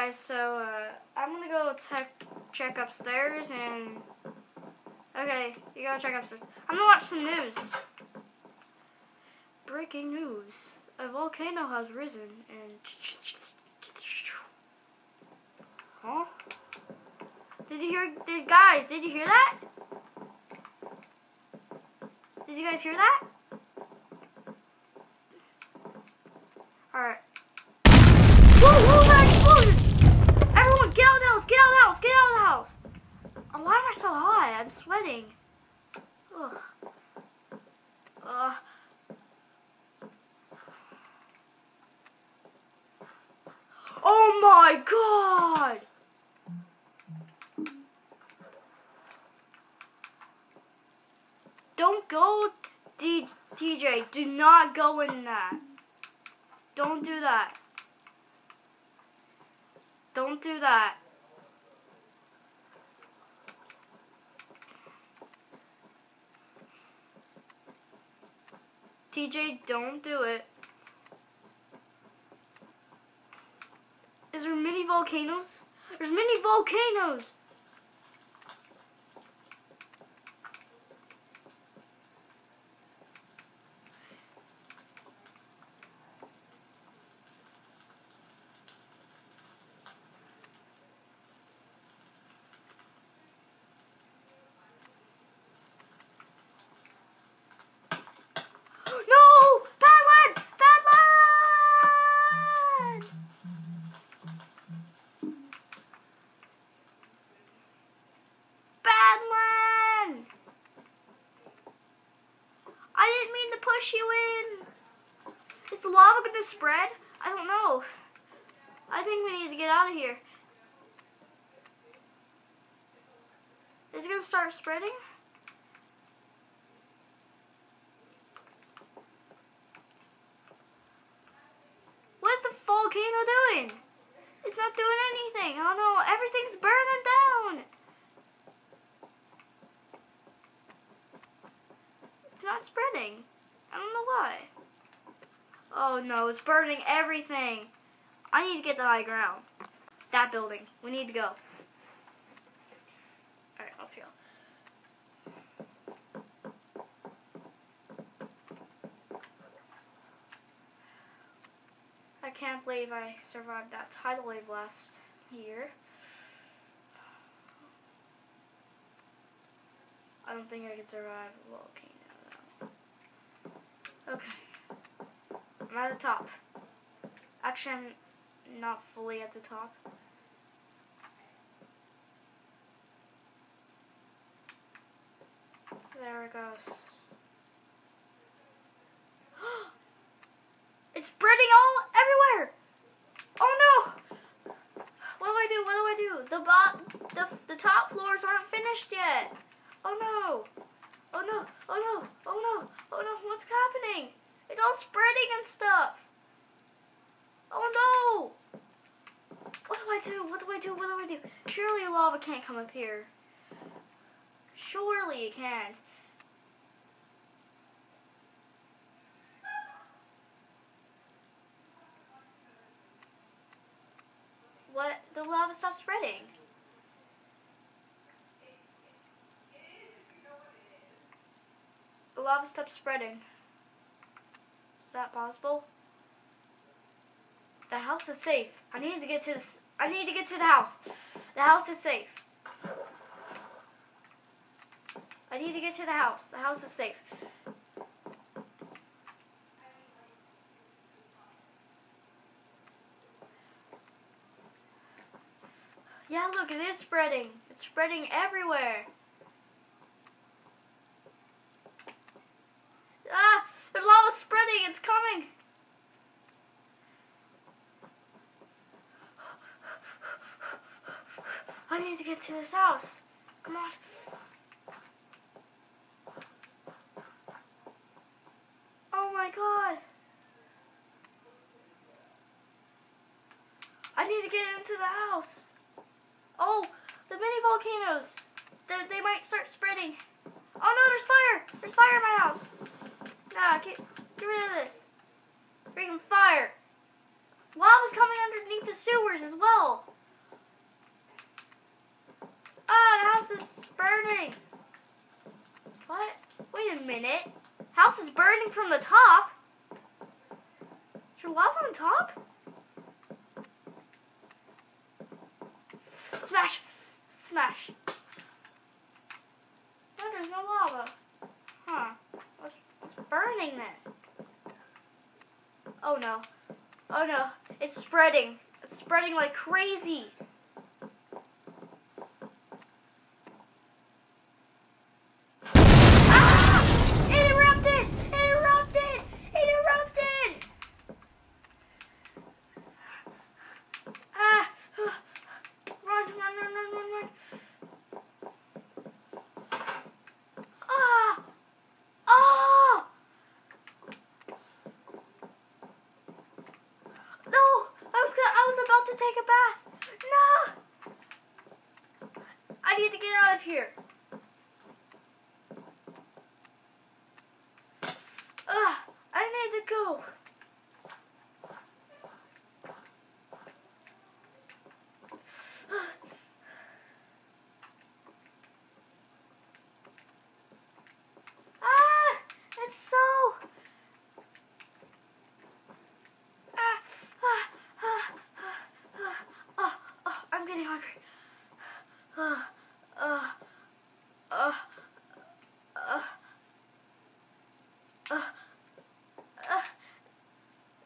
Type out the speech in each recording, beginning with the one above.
guys, so I'm gonna go check upstairs and okay, you go check upstairs. I'm gonna watch some news. Breaking news: a volcano has risen and huh? Did you hear that? Did you guys hear that? Alright. Whoa, that explosion! Everyone, get out of the house! Get out of the house! Get out of the house! Oh, why am I so hot? I'm sweating. Ugh. Oh my god! Don't go, DJ. Do not go in that. Don't do that. Don't do that. TJ, don't do it. Is there mini volcanoes? There's mini volcanoes! No! Bad land! Bad land! Bad land! I didn't mean to push you in. Is the lava gonna spread? I don't know. I think we need to get out of here. Is it gonna start spreading? What's the volcano doing? It's not doing anything. Oh no, everything's burning down. It's not spreading. I don't know why. Oh no, it's burning everything. I need to get to high ground. That building. We need to go. Alright, let's go. I can't believe I survived that tidal wave last year. I don't think I could survive a volcano though. Okay. I'm at the top. Actually, I'm not fully at the top. There it goes. It's spreading all everywhere. Oh no! What do I do? What do I do? The top floors aren't finished yet. Oh no! Oh no! Oh no! Oh no! Oh no! What's happening? It's all spreading and stuff. Oh no! What do I do? What do I do? What do I do? Surely lava can't come up here. Surely it can't. What? The lava stopped spreading. The lava stopped spreading. Is that possible? The house is safe. I need to get to the house. The house is safe. I need to get to the house. The house is safe. Yeah, look, it is spreading. It's spreading everywhere. Ah, the lava's spreading. It's coming. I need to get to this house. Come on. Oh my god. I need to get into the house. Oh, the mini volcanoes. They might start spreading. Oh no, there's fire. There's fire in my house. Nah, get rid of this. Freaking fire. Lava's coming underneath the sewers as well. Ah, the house is burning. What? Wait a minute. House is burning from the top. Is there lava on top? Smash! Smash. No, there's no lava. Huh. What's burning then? Oh no. Oh no. It's spreading. It's spreading like crazy. Ah! It erupted! It erupted! It erupted! Ah! Run, run, run, run, run, run. Ah! Oh! No! I was about to take a bath. No! I need to get out of here. I need to go. Ah! It's so... I'm getting hungry.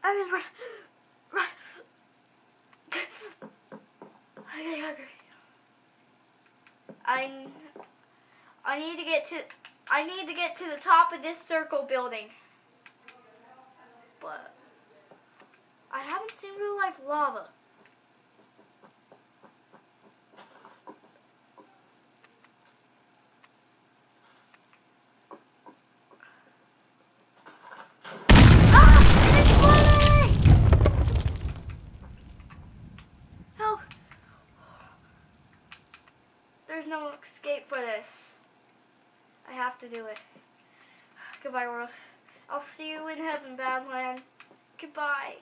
I need to run. Run. I'm getting hungry. I need to get to the top of this circle building. But I haven't seen real life lava. There's no escape for this. I have to do it. Goodbye, world. I'll see you in heaven, Badland. Goodbye.